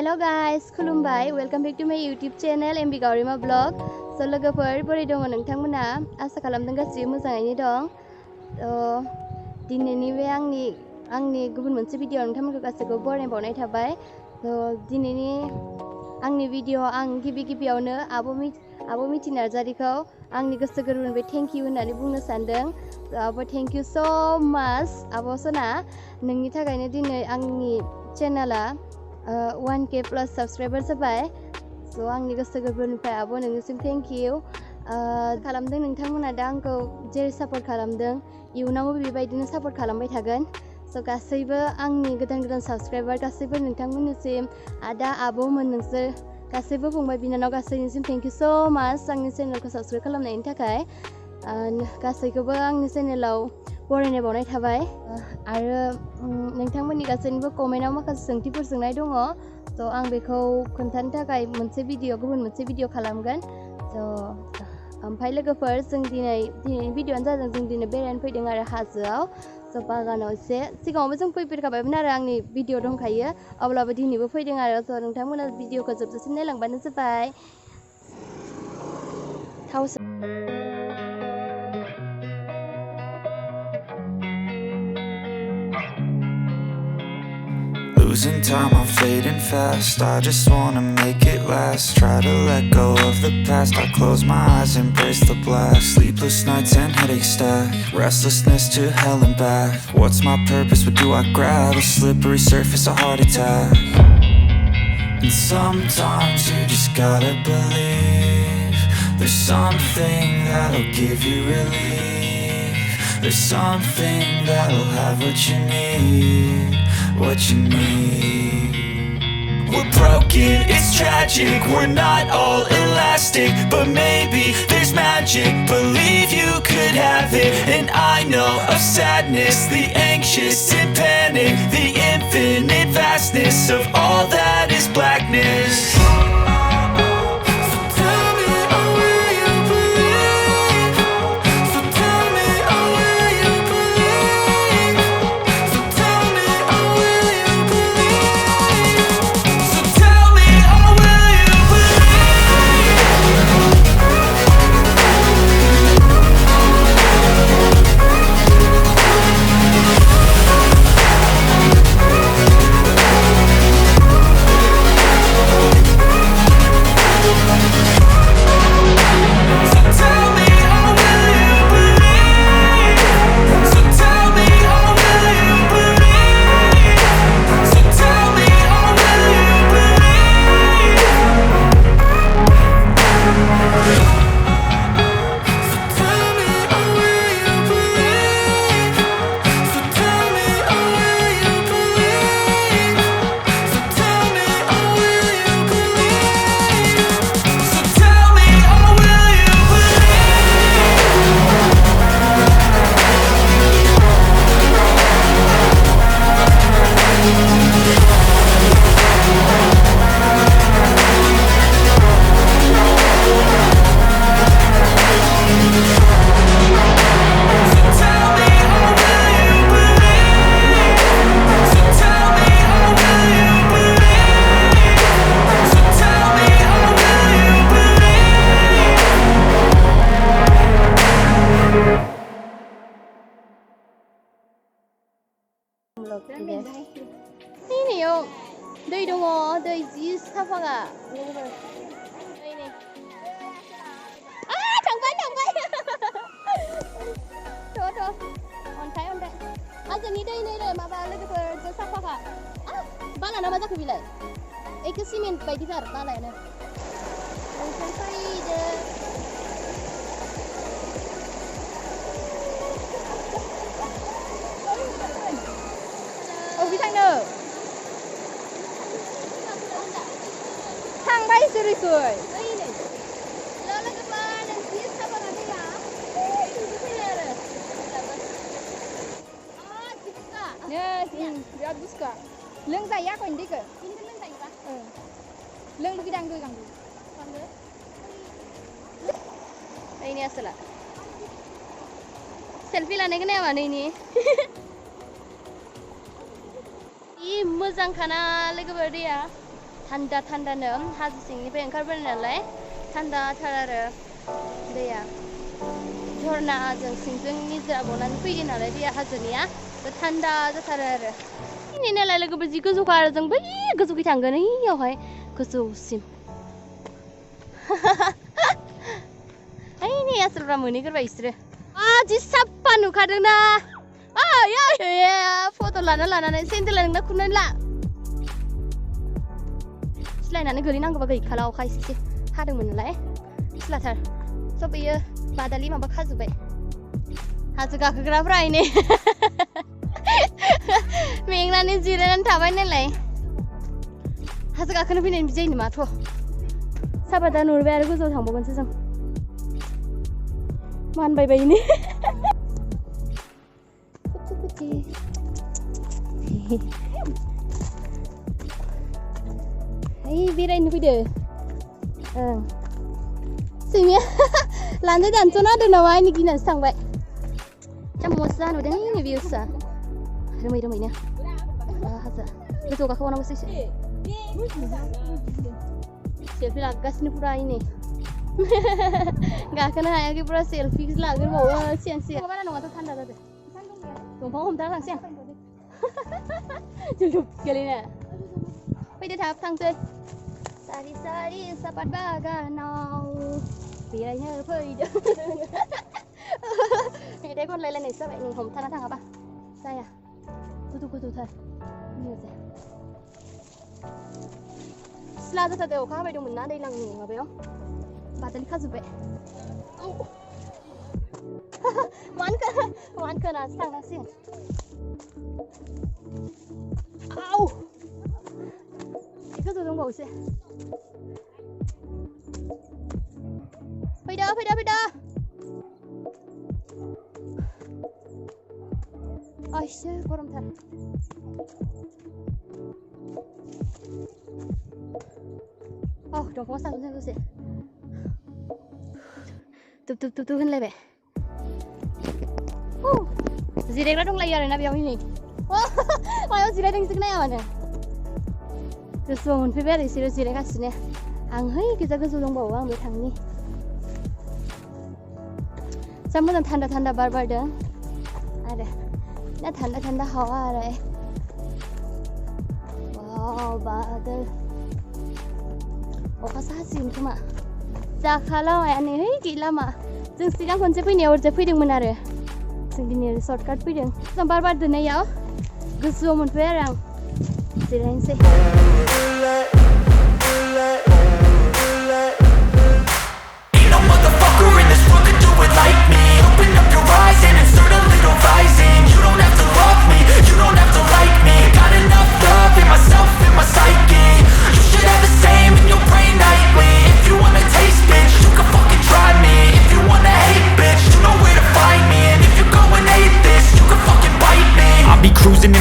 Hello guys, खुलुमबाय. Welcome back to my YouTube channel M.B Gaorema vlog. So लोगोफोर बोरै दङ नोंथांमोना? आसा खालामदों गासिबो मोजाङैनो दं. दिनैनि बे आंनि गुबुन मोनसे भिडिअ नोंथांमोनखौ गासैखौबो बरायबावनाय थाबाय. दिनैनि आंनि भिडिअ आं गिबियावनो आब' मिथि नार्जारिखौ आंनि गोसो गोरबोनिफ्राय थेंक इउ होननानै बुंनो सानदों. आब' थेंक इउ सो माच आब' सना, नोंनि थाखायनो दिनै आंनि चेनेला 1K प्लस साबस्क्राइबार जाबाय. स' आंनि गोसो गोरबोनिफ्राय आब' नोंनिसिम थेंक इउ खालामदों. नोंथांमोना दा आंखौ जेरै सापर्ट खालामदों इयुनावबो बेबायदिनो सापर्ट खालामबाय थागोन. स' गासैबो आंनि गोदान साबस्क्राइबार गासैबो नोंथांमोननिसिम आदा आब'मोन नोंसोर गासैबो फंबाय बिनानाव गासैनिसिम थेंक इउ स' माच आंनि चेनेलखौ साबस्क्राइब खालामनायनि थाखाय. गासैखौबो आंनि चेनेलाव बरायनाय बावनाय थाबाय. आरो नोंथांमोननि गासैनिबो कमेन्टआव माखासे सोंथिफोर सोंनाय दङ. स' आं बेखौ खोन्थानो थाखाय गुबुन मोनसे भिडिअ खालामगोन. स' ओमफ्राय लोगोफोर जों दिनैनि भिडिअआनो जादों जों दिनै बेरायनो फैदों आरो हाजोआव. स' बागानाव एसे सिगाङावबो जों फैफेरखाबायमोन आरो आंनि भिडिअ दंखायो, अब्लाबो दिनैबो फैदों आरो. स' नोंथांमोना भिडिअखौ जोबजासिम नायलांबानो जाबाय. Losing time, I'm fading fast. I just wanna make it last. Try to let go of the past. I close my eyes, embrace the blast. Sleepless nights and headaches stack. Restlessness to hell and back. What's my purpose? What do I grab? A slippery surface, a heart attack. And sometimes you just gotta believe there's something that'll give you relief. There's something that'll have what you need. What you need. We're broken, it's tragic. We're not all elastic, but maybe there's magic. Believe you could have it. And I know of sadness, the anxious and panic, the infinite vastness of all that is blackness. Ini yo, दै dong, दै jis safaga. Ini. Tangbai. Tuh. Ontai. Azani दै माबा लोगोफोर जों साफागा. बालाना मा जाखो बिलाय? एखे सिमेन्ट बायदिथार बालायानो. ओमफ्राय फैदो. Bitangno. Tangbai suri. Ini. Lalu kepada jis apa nanti ya? Jiska. Ya, dia jiska. Leng saya kau ini ke? Ini kan leng saya pak. Leng lebih ganggu. Ini asal. Selfie lah nih mana ini? मोजां खाना लोगोफोर दैया थान्दा थान्दानो हाजो सिंनिफ्राय ओंखारबोनाय नालाय थान्दाथार आरो दैया झरनाजों सिंजों निजोरा गनानै फैदों नालाय दैया हाजोनिया थान्दा जाथारो आरो नै नालाय लोगोफोर जि गोजौखा आरो जों बै गोजौखै थांगोन ओइयावहाय गोजौसिम ओइ नै आसोलफ्रा मोनहैग्रोबाय बिसोरो जि साफा नुखादोंना फट' लानानै सेन्देल नोंना खुरनानै ला सिलायनानै गोलैनांगौबा गैखाला अखा एसे हादोंमोन नालाय सिलाथार सब बेयो बादालि माबा खाजोब्बाय हाजो गाखोग्राफ्रा नै मेंनानै जिरायनानै थाबाय नालाय हाजो गाखोनो फैनायनि बिदि जायो नामाथ' साबादा नुबाय आरो गोजौआव थांबावगोनसो जों मानबायबायनो ओइ बेरायनो फैदो ओं सैमाया लानजाय दानस'ना होदों नामा आंनि गिनानैसो थांबाय जा मजा नुदों नै भिउसआ रोमै हाजो गोजौआव गाखोबावनांगौसो एसे सेल्फि लागासिनो पुरा नै गाखोनो हायाखै पुरा सेल्फि लाग्रोबावो सिगां बारा नङाथ' थान्दा जादों दंफां हमथाना थांसै आं जुलुप गेलेनो फैदो थाब थांसै सारि सारि सापात बागानाव बेरायनो फैदों मेथाइ खनलायलायनायसो जाबाय नै हमथाना थाङाबा जाया गोथौथार सिला जाथारदों अखा हाबाय दंमोन ना दैज्लांनि माबायाव बादालि खाजोब्बाय मानो खोनासो थांनांसिगोन आउ गोजौ दंबावोसो फैदो आयसो गरमथार दंफाङाव सानदों दसे दुब होनलायबाय जिरायग्रा दंलायो आरोना बेयाव नै मायाव जिरायदों नाया मानो गोजौआव मोनफैबाय आरो बिसोरो जिरायगासिनो आं है गोजा गोजौ दंबावो आं बे थांनि जा मोजां थान्दा बार बारदों आरो ना थान्दा हावा आरो वाव बादल अखासो हासिगोन खोमा जाखा लामायानो है गैला मा जों सिगां खनसे फैनायाव ओरैजाय फैदोंमोन आरो जों दिनै सर्टकाट फैदों मोजां बार बारदों इयाव गोजौआव मोनफैबाय आरो आं जिरायनोसै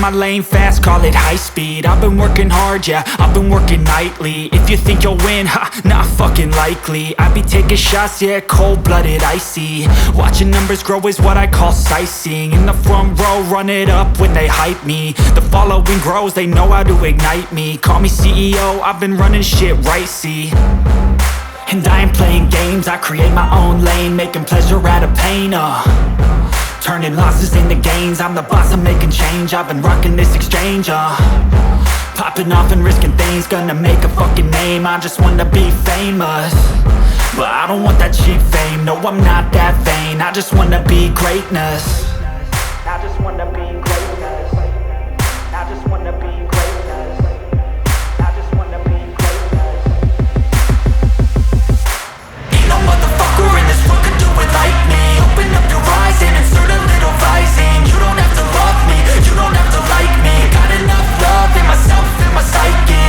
My lane fast, call it high speed. I've been working hard, yeah, I've been working nightly. If you think you'll win, not fucking likely. I be taking shots, yeah, cold-blooded, icy. Watching numbers grow is what I call sightseeing. In the front row, run it up when they hype me. The following grows, they know how to ignite me. Call me CEO, I've been running shit right, see. And I ain't playing games, I create my own lane, making pleasure out of pain, turning losses into gains, I'm the boss, I'm making change. I've been rocking this exchange, popping off and risking things, gonna make a fucking name. I just wanna be famous, but I don't want that cheap fame. No, I'm not that vain, I just wanna be greatness. I just wanna be greatness. I just wanna be greatness. I just wanna be greatness. Ain't no motherfucker in this world can do it like me. Open up your eyes and insert a little rising. You don't have to love me, you don't have to like me. Got enough love in myself, in my psyche.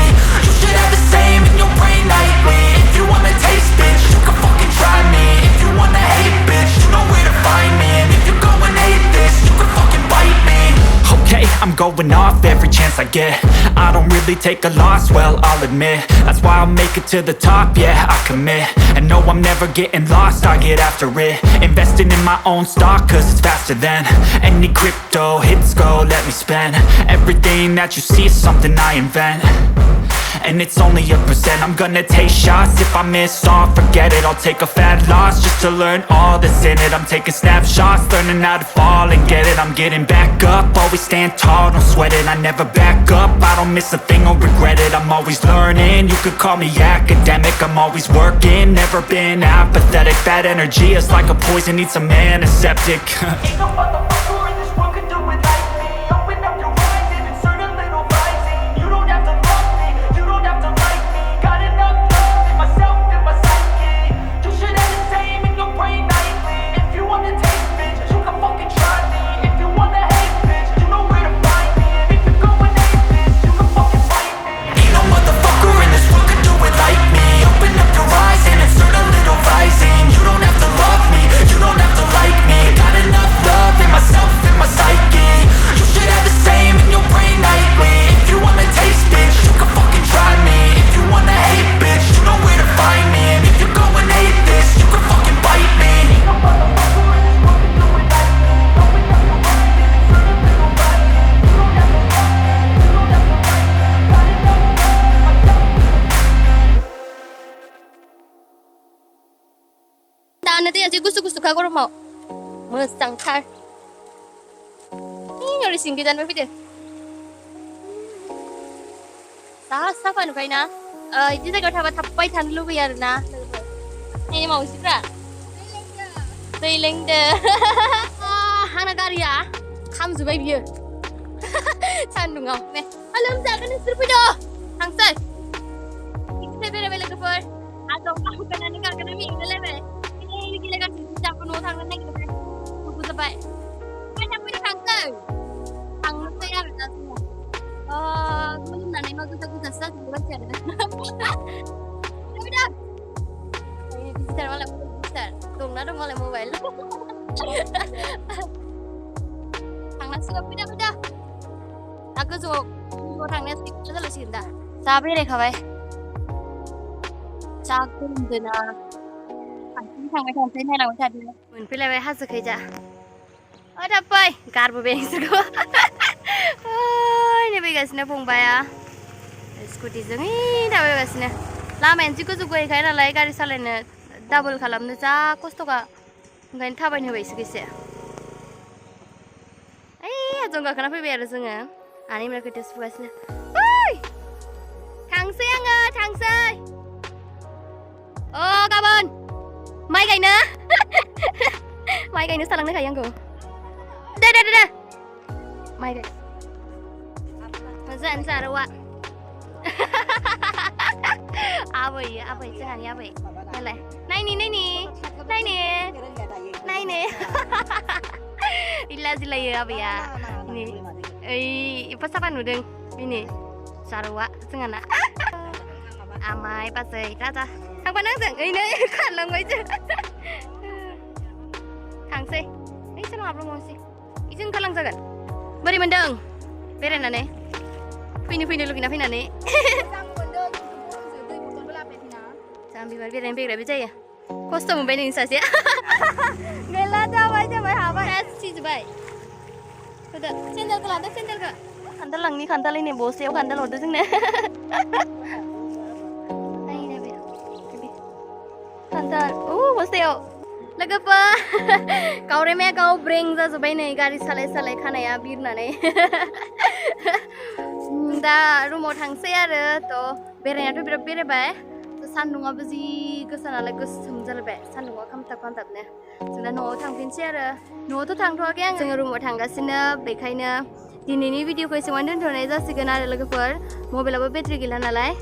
You should have the same in your brain nightly. If you wanna taste, bitch, you can fucking try me. If you wanna hate, bitch, you know where to find me. And if you go and hate this, you can fucking bite me. Okay, I'm going off every chance I get. I don't really take a loss, well, I'll admit. That's why I'll make it to the top, yeah, I commit. And no, I'm never getting lost, I get after it. Investing in my own stock, cause it's faster than any crypto hits go, let me spend. Everything that you see is something I invent. and it's only a percent. I'm gonna take shots, if I miss all, forget it. I'll take a fat loss just to learn all that's in it. I'm taking snapshots, learning how to fall and get it. I'm getting back up, always stand tall, don't sweat it. I never back up, I don't miss a thing or regret it. I'm always learning, you could call me academic. I'm always working, never been apathetic. Bad energy is like a poison, needs some antiseptic. Ain't no motherfucker in this world could do it like me. Open up your eyes and insert a little rising. You don't have to love me, you don't have to like me. Got enough love in myself and my psyche. You should have the same in your brain nightly. If you wanna taste, bitch, you can fucking try me. If you wanna hate, bitch, you know where to find me. And if you're going hate, bitch, you can fucking fight me. Ain't no motherfucker in this world could do it like me. Open up your eyes and insert a little rising. You don't have to love me, you don't have to like me. Got enough love in myself and my psyche. You should have the same in your brain nightly. If you wanna taste, bitch, you can fucking try me. If you wanna hate, bitch, you know where to find me. And if you're going hate this, you can fucking bite me. Ain't no motherfucker in this world can do it like me. Open up your eyes and insert a little rising. You don't have to love me, you don't have to like me. Got enough love in myself. Nanti aja gusuk-gusuk aku mau mesangkar. Ini nyari singkiran berapa deh? Apa nih na? Ini saya kau tapai tan lu biar na. Ini mau siapa? Thailander. Anak karya. Kamu juga biar. Sandung kau. Alam jangan serupa dah. Hangsai. Ini saya bela-bela kepor. Atau aku kena nikah kena minggu lepas. Ini gila kan sejak penuh tangan lagi lepas. Buku sebaik. Macam punya hangsai. Hangsai ada semua. Kemudian nanti mau kita sasa juga cari. Udah. Ini bisa malah bisa. Tunggu dong oleh mobile. Thằng sudah pindah. Aku juga thằng này rất là xịn đã. Sao biết đây không vậy? Sao cũng được na. Thằng này thế này là có thật đấy. Mình phải lại hát cái gì? Ở đâu vậy? Car bộ bên sini. Ini begasnya fungbai ya. Scooty zengi, dah begasnya. Lama yang juga kayak nalai garis salahnya double kalam nih cah, kosto ka, nggak entah apa nih begitu sih. Jangan kenapa biar senga. Ani mereka tes begasnya. Oi, thangsi enggak, thangsi. Oh, kawan, mai cái nữa, mai cái nữa sao lăng kayak aku. Dah. Mai cái. Zan Sarawak. Apa jangan ya apa. Nilai. Nai ni. Illa sila ya apa ya. Ini. Pas apa nudeng? Ini. Sarawak jangan nak. Amai pasai tata. Thằng bạn đang giận ini kan lang aja. Thằng si. Ini sana apa mau sih? Izin kalang jagan. Beri mendeng. Beren ane. Fini lu kena fina nih. Sambil biar yang bisa ya. Kostum bening saja. Gila dah aja apa? Sih baik. Sudah, sendal ke. Kantal ini bosnya kantal udah sini. Ini deh. Kantal. Bosnya. Laga apa? Gaorema kau bring za zubai nih garis salai kana ya birna nih. Da rumah thangse ada tuh berenya tuh berebay tuh sandunga besi kesana lagi semjalbe sandunga kamtap nih sudah no thang pinci ada no tuh thang tuh yang jangan rumah tangga sini bekainya di ini video kau semuanya tuh nih jadi segala lagi per mobil apa bateri gila nalai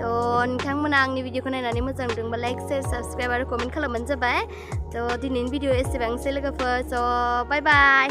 tuh kang menang nih video kau nanya macam dong like share subscribe ada komen kalau mencoba tuh di ini video isi bang lagi per so bye bye